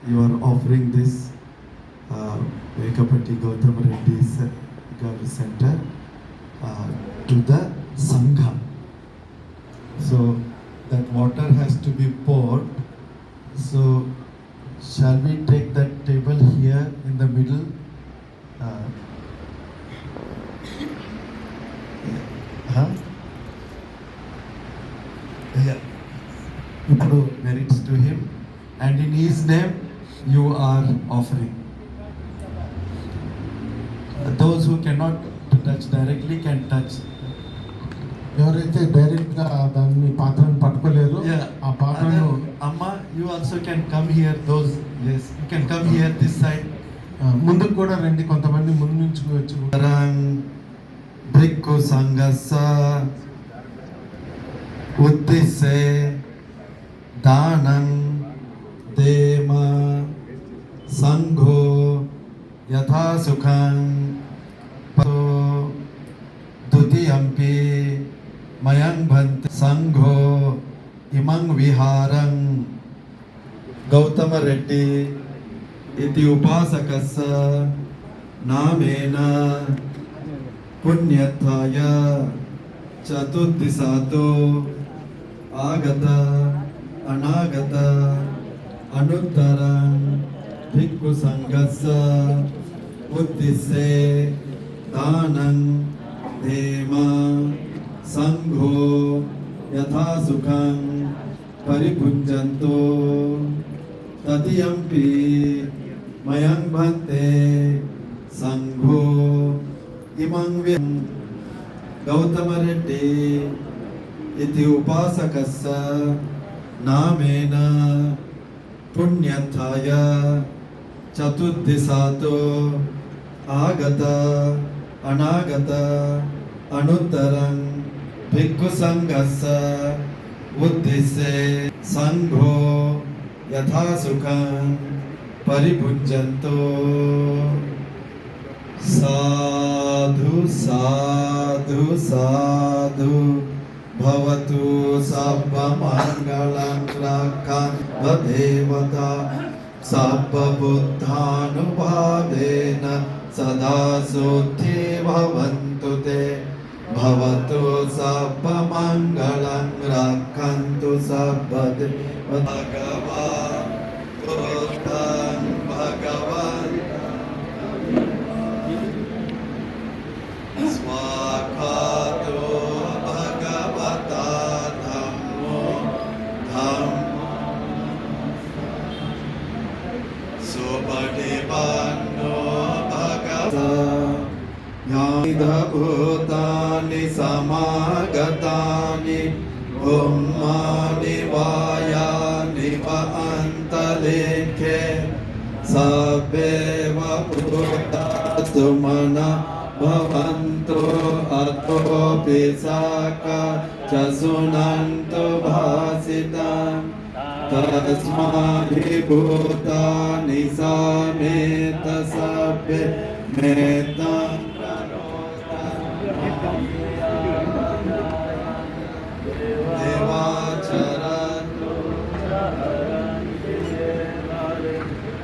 you are offering this Ekapati Gautam Reddy Garu Center to the Sangha. So that water has to be poured. So shall we take that table here in the middle? Huh? Yeah. ఇప్పుడు merits to him, and in his name you are offering. Those who cannot touch directly can touch. ఎవరైతే direct గా దాన్ని పాత్రను పట్టుకోలేరు ఆ పాత్రను అమ్మ you also can come here. Those, yes, you can come here this side. ముందుకు కూడా రండి, కొంతమంది ముందు నుంచి వచ్చి. Bhikkhu Sanghassa Uddisse Danam Dema Sangho Yatha Sukham Pato Dutiyampi Mayang Bhanti Sangho Imang Viharang Gautama Reddy Iti Upasakassa Namena Punyathaya Chatuddhisato Agata Anagata Anuttaram Bhikkhu Sanghassa Uddisse Danam Dema Sangho Yatha Sukham Paribhunjanto Tatiyampi Mayang Bhante Sangho Imang Gautama Reddy Iti Upasakassa Namena Punyathaya Chatuddhisato Agata Anagata Anuttaram Bhikkhu Sanghassa Uddisse Sangho Yatha Sukham Paribhunjanto. Sadhu sadhu sadhu bhavatu sabba mangalam rakkhantva devata sabba buddhanubhadena sada suddhi bhavantu te bhavatu sabba mangalam rakkhantu sabba devata Bhagavan Bhagavan Swakato Bhagavata Dhammo Dhammo Subhadipanno Bhagavata Yadha Bhutani Samagatani Ummani Vayani Va Antalekhe Sabbeva Bhutatu Mana Bhavantu Atto Pisaka Chasunantu Bhasitam Tasmahi Bhutani Sameta Sabbe Metam Devacharatu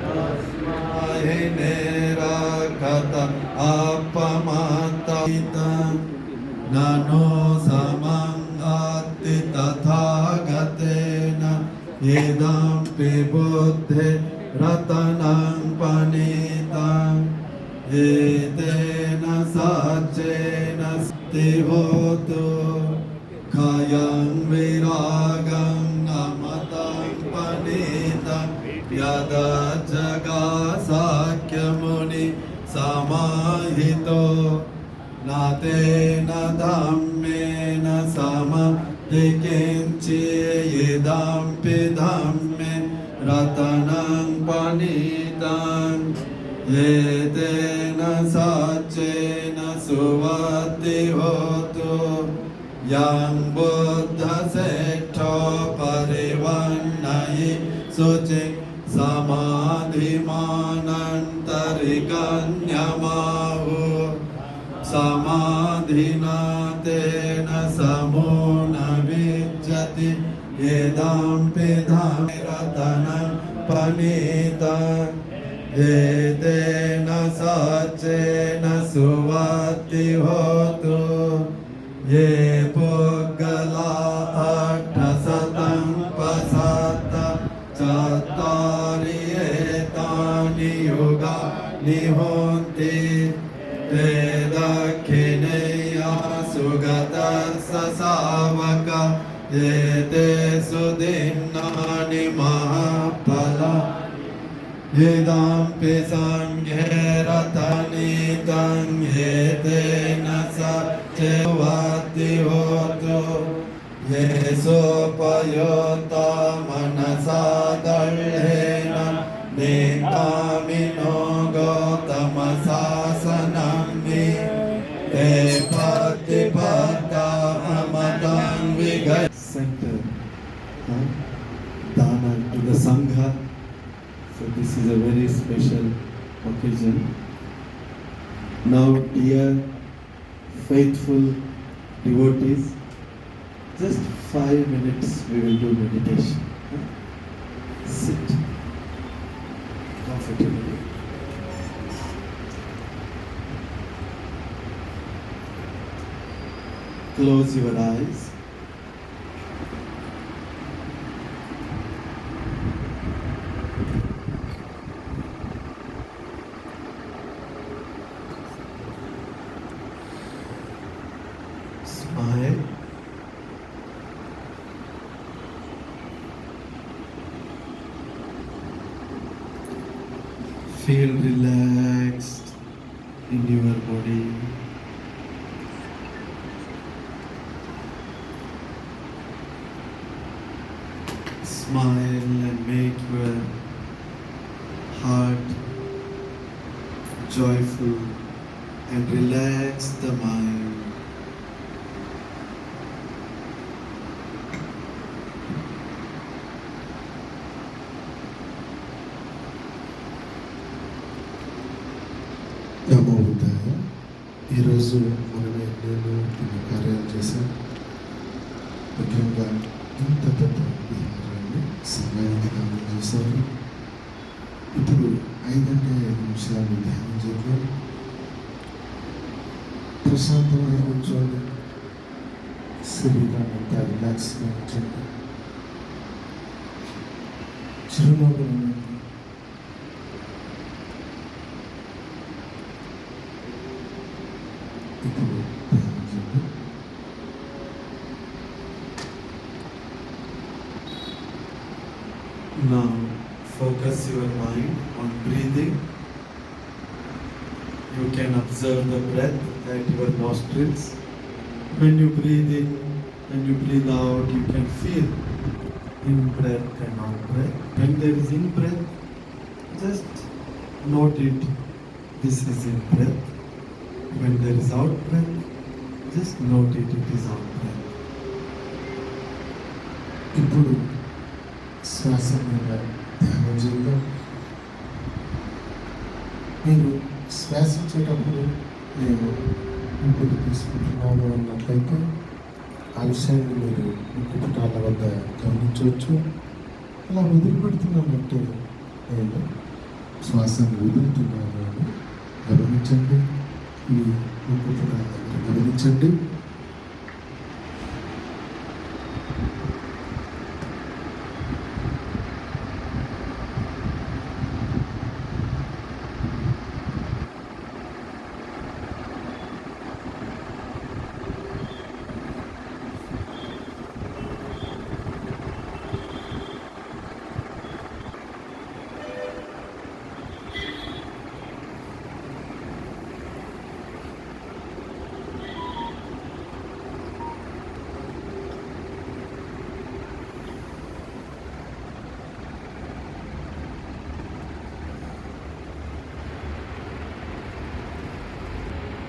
Tasmahi Nerakata Apamatatam Nano Samangati Tathagatena Idam Pibuddhe Ratanam Panitam Etena Sachena Stivotu Kayam Viragam Namatam Panitam Yada Jaga Sakyamuni Samahito Natena Dhammena Samadhikinchi Yidampi Dhamme Ratanam Panitam Yedena Sachena Suvati Hotu Yang Buddha Settho Parivannai Sucik Samadhi Manantarikanyamahu Samadhina Tena Samona Vijjati Yedampi Dhamme Ratanam Panita एतेन सच्चेन सुवति होतु ये पुग्गला अट्ठशतं पसत चत्वारि एतानि युगानि होन्ति ते दक्षिणेया सुगतस्य सावक एते सुदिन्नानि महाफला येदाम्पि सङ्घेरतनीतं एतेन सच्चेवति होतु ये सोपयोता मनसा दर्ढेन नेकामिनो गौतमशासनं वि ते प्रतिपत्ता अमतं विगय center dana to the sangha. So this is a very special occasion. Now dear faithful devotees, just 5 minutes we will do meditation. Sit comfortably. Close your eyes. Smile. Feel relaxed in your body. Smile and make your heart joyful and relax the mind. నమో బుద్ధాయ. ఈరోజు మనమే నేను కొన్ని కార్యాలు చేశాం. ముఖ్యంగా ఇంత పెద్ద విహారాన్ని సమయాన్ని ధ్యానం చేశారు. ఇప్పుడు 5 ధ్యానం చేద్దాం. ప్రశాంతమైన కూర్చోండి. శరీరాన్ని అంతా రిలాక్స్గా ఉంచండి. చిరునవ్వు ఉండండి. ఇప్పుడు ధ్యానం చేద్దాం. Now focus your mind on breathing. You can observe the breath at your nostrils. When you breathe in and you breathe out, you can feel in breath and out breath. When there is in breath, just note it. This is in breath. When there is out breath, just note it. It is out breath. ఇప్పుడు శ్వాస మీద ధ్యానం చేద్దాం. మీరు శ్వాసించేటప్పుడు నేను ఊపిరి తీసుకుంటున్నాను అన్నట్లయితే ఆ విషయాన్ని మీరు ముక్కు పుటాల వద్ద గమనించవచ్చు. అలా వదిలిపెడుతున్నట్టు నేను శ్వాసను వదులుతున్నాను అని గమనించండి. ఈ ముక్కు పుటాల దగ్గర గమనించండి.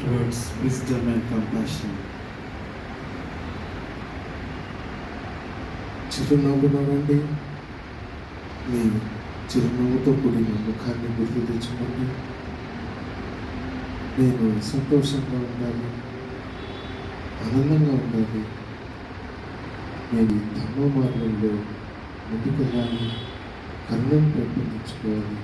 Towards wisdom and compassion. చిరునవ్వు నవ్వండి. మీ చిరునవ్వుతో కూడిన ముఖాన్ని గుర్తు తెచ్చుకోండి. నేను సంతోషంగా ఉండాలి, ఆనందంగా ఉండాలి, నేను ఈ ధర్మ మార్గంలో ముందుకెళ్ళాలి కరుణను పెంపొందించుకోవాలి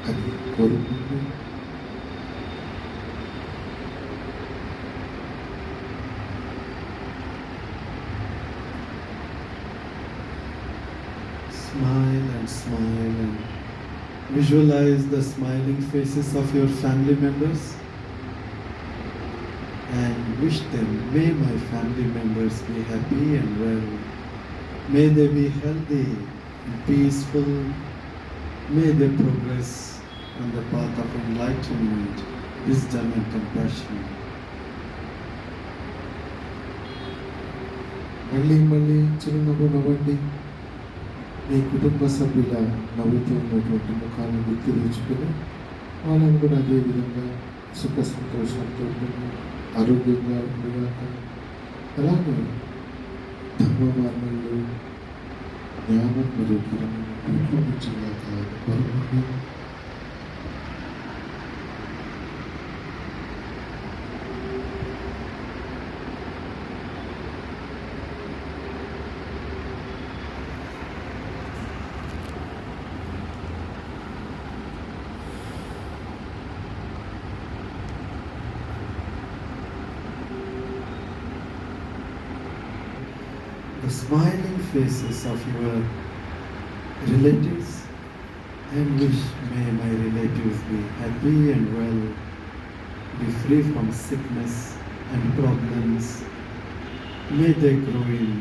అని కోరుకుంటూ Smile and smile and visualize the smiling faces of your family members and wish them, may my family members be happy and well. May they be healthy and peaceful. May they progress on the path of enlightenment, wisdom and compassion. మళ్ళీ చిరునవ్వు నవ్వండి. మీ కుటుంబ సభ్యుల నవ్వుతూ ఉన్నటువంటి ముఖాన్ని గుర్తు తెచ్చుకొని వాళ్ళని కూడా అదేవిధంగా సుఖ సంతోషంతో ఆరోగ్యంగా ఉండగాక అలాగే ధర్మ మార్గంలో జ్ఞానం మరియు ధర్మం పెంపొందించగాక కోరుకుంటూ The smiling faces of your relatives and wish, may my relatives be happy and well, be free from sickness and problems. May they grow in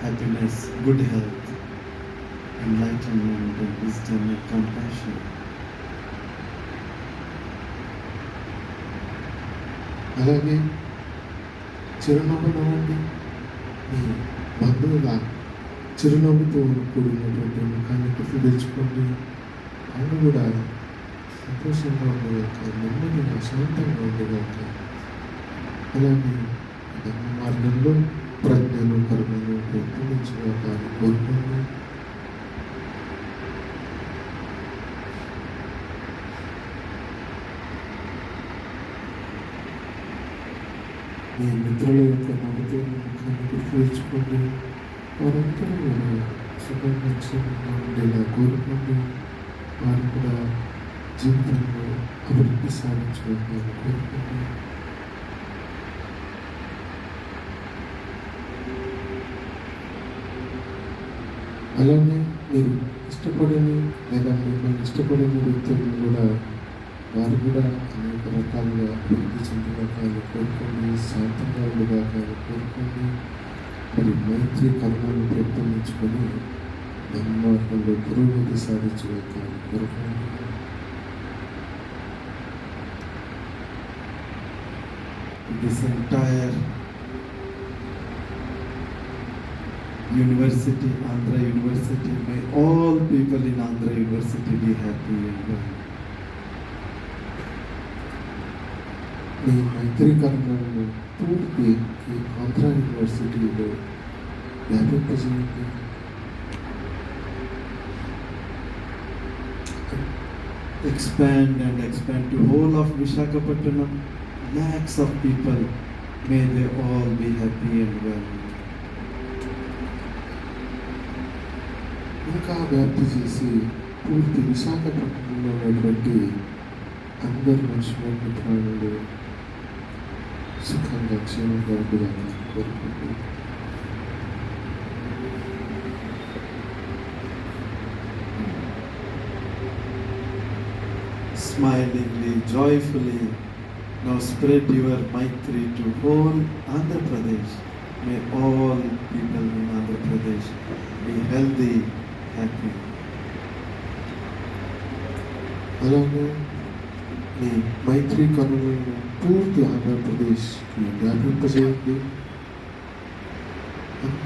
happiness, good health, enlightenment and wisdom and compassion. అలాగే చిరునవ్వు నవ్వండి. మీ బంధువుల చిరునవ్వుతో కూడినటువంటి ముఖాన్ని గుర్తు తెచ్చుకోండి. వాళ్ళు కూడా సంతోషంగా ఉండేగాక, నెమ్మదిగా శాంతంగా ఉండేగాక, అలాగే ధర్మ మార్గంలో ప్రజ్ఞను కర్మను పెంపొందించగాక అని కోరుకోండి. మీ మిత్రుల యొక్క నవ్వుతో ముఖాన్ని గుర్తు తెచ్చుకోండి. వారందరూ కూడా సుఖంగా ఉండేలా కోరుకోండి. వారు కూడా జీవితంలో అభివృద్ధి సాధించడానికి కోరుకోండి. అలానే మీరు ఇష్టపడని లేదా మిమ్మల్ని ఇష్టపడని వ్యక్తులను కూడా వారు కూడా అనేక రకాలుగా అభివృద్ధి చెందినకాలు కోరుకోండి. శాంతంగా ఉండగాకాలు కోరుకోండి. మరి మైత్రి కర్మను పెంపొందించుకొని ధర్మార్గంలో పురోగతి సాధించగాకాలు కోరుకోండి. This entire university, Andhra University, may all people in Andhra University be happy and well. మీ మైత్రి కర్మలను పూర్తి ఈ ఆంధ్ర యూనివర్సిటీలో వ్యాపింపజేయండి. Expand and expand to whole of Visakhapatnam, lakhs of people, may they all be happy and well. ఇంకా వ్యాప్తి చేసి పూర్తి విశాఖపట్నంలో ఉన్నటువంటి అందరి మనుషులైన ప్రాణులు సుఖంగా క్షేమంగా ఉండడానికి కోరుకుంటున్నాను. Smilingly, joyfully, now spread your Maitri to whole Andhra Pradesh. May all people in Andhra Pradesh be healthy, happy. అలాగే మీ మైత్రి కనులను పూర్తి ఆంధ్రప్రదేశ్కి వ్యాపింపజేయండి.